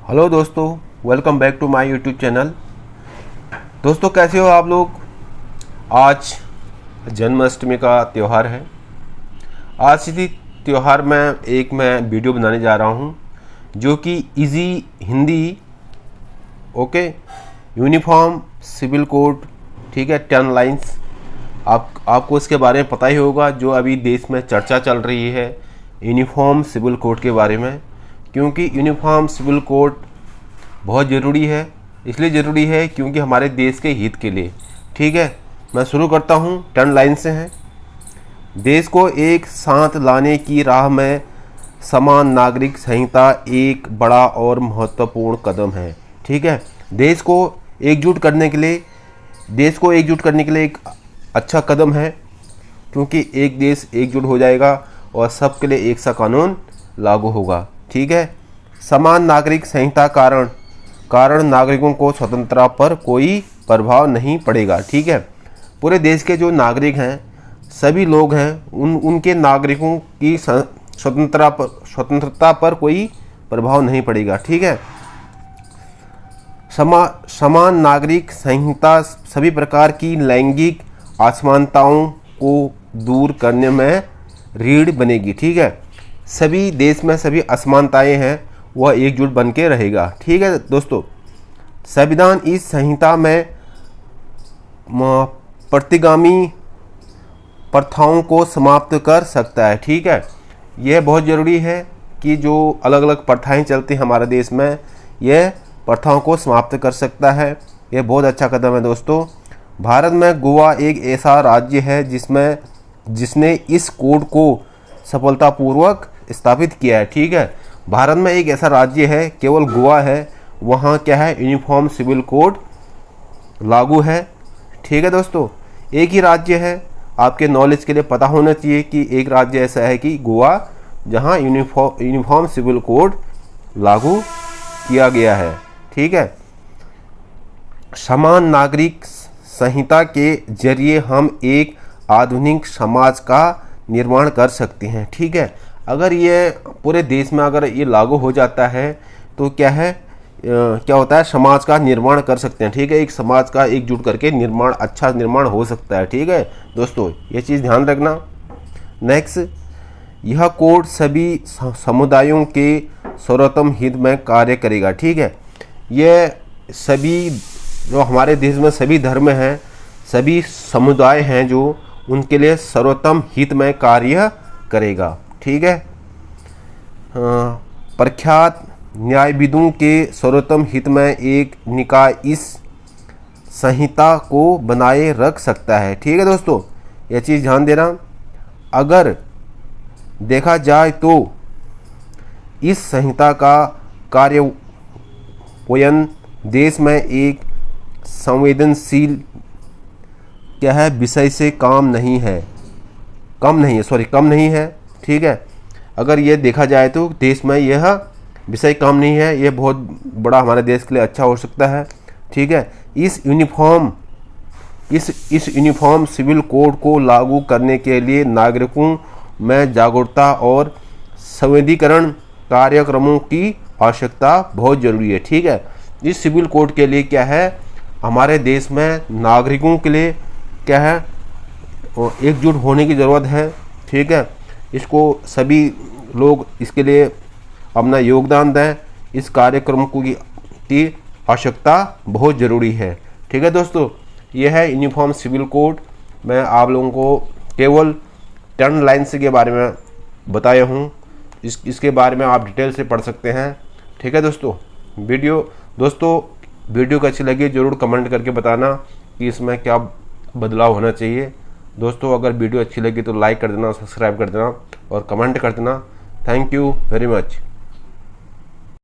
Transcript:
Hello दोस्तों, welcome back to my YouTube channel. दोस्तों कैसे हो आप लोग। आज जन्माष्टमी का त्यौहार है। आज इसी त्यौहार में मैं वीडियो बनाने जा रहा हूं जो कि easy Hindi okay uniform civil code, ठीक है, 10 लाइंस। आपको इसके बारे में पता ही होगा, जो अभी देश में चर्चा चल रही है यूनिफॉर्म सिविल कोड के बारे में, क्योंकि यूनिफॉर्म सिविल कोड बहुत ज़रूरी है। इसलिए ज़रूरी है क्योंकि हमारे देश के हित के लिए। ठीक है, मैं शुरू करता हूँ। 10 लाइन से हैं। देश को एक साथ लाने की राह में समान नागरिक संहिता एक बड़ा और महत्वपूर्ण कदम है। ठीक है, देश को एकजुट करने के लिए एक अच्छा कदम है, क्योंकि एक देश एकजुट हो जाएगा और सबके लिए एक सा कानून लागू होगा। ठीक है, समान नागरिक संहिता कारण नागरिकों को स्वतंत्रता पर कोई प्रभाव नहीं पड़ेगा। ठीक है, पूरे देश के जो नागरिक हैं, सभी लोग हैं, उनके नागरिकों की स्वतंत्रता पर कोई प्रभाव नहीं पड़ेगा। ठीक है, समान नागरिक संहिता सभी प्रकार की लैंगिक असमानताओं को दूर करने में रीढ़ बनेगी। ठीक है, सभी देश में सभी असमानताएं हैं, वह एकजुट बन के रहेगा। ठीक है दोस्तों, संविधान इस संहिता में प्रतिगामी प्रथाओं को समाप्त कर सकता है। ठीक है, यह बहुत ज़रूरी है कि जो अलग अलग प्रथाएं चलती हैं हमारे देश में, यह प्रथाओं को समाप्त कर सकता है। यह बहुत अच्छा कदम है दोस्तों। भारत में गोवा एक ऐसा राज्य है जिसने इस कोड को सफलतापूर्वक स्थापित किया है। ठीक है, भारत में एक ऐसा राज्य है, केवल गोवा है, वहाँ क्या है, यूनिफॉर्म सिविल कोड लागू है। ठीक है दोस्तों, एक ही राज्य है। आपके नॉलेज के लिए पता होना चाहिए कि एक राज्य ऐसा है कि गोवा, जहाँ यूनिफॉर्म सिविल कोड लागू किया गया है। ठीक है, समान नागरिक संहिता के जरिए हम एक आधुनिक समाज का निर्माण कर सकते हैं। ठीक है, अगर ये पूरे देश में अगर ये लागू हो जाता है तो क्या होता है, समाज का निर्माण कर सकते हैं। ठीक है, एक समाज का एकजुट करके अच्छा निर्माण हो सकता है। ठीक है दोस्तों, ये चीज़ ध्यान रखना। नेक्स्ट, यह कोड सभी समुदायों के सर्वोत्तम हित में कार्य करेगा। ठीक है, ये सभी जो हमारे देश में सभी धर्म हैं, सभी समुदाय हैं, जो उनके लिए सर्वोत्तम हित में कार्य करेगा। ठीक है, प्रख्यात न्यायविदों के सर्वोत्तम हित में एक निकाय इस संहिता को बनाए रख सकता है। ठीक है दोस्तों, यह चीज़ ध्यान देना। अगर देखा जाए तो इस संहिता का कार्यान्वयन देश में एक संवेदनशील विषय से कम नहीं है। ठीक है, अगर ये देखा जाए तो देश में यह विषय कम नहीं है, यह बहुत बड़ा हमारे देश के लिए अच्छा हो सकता है। ठीक है, इस यूनिफॉर्म सिविल कोड को लागू करने के लिए नागरिकों में जागरूकता और संवेदीकरण कार्यक्रमों की आवश्यकता बहुत ज़रूरी है। ठीक है, इस सिविल कोड के लिए क्या है, हमारे देश में नागरिकों के लिए क्या है, एकजुट होने की ज़रूरत है। ठीक है, इसको सभी लोग इसके लिए अपना योगदान दें। इस कार्यक्रम की आवश्यकता बहुत ज़रूरी है। ठीक है दोस्तों, यह है यूनिफॉर्म सिविल कोड। मैं आप लोगों को केवल 10 लाइन्स के बारे में बताया हूँ। इसके बारे में आप डिटेल से पढ़ सकते हैं। ठीक है दोस्तों, वीडियो को अच्छी लगी ज़रूर कमेंट करके बताना कि इसमें क्या बदलाव होना चाहिए। दोस्तों, अगर वीडियो अच्छी लगी तो लाइक कर देना, सब्सक्राइब कर देना और कमेंट कर देना। Thank you very much.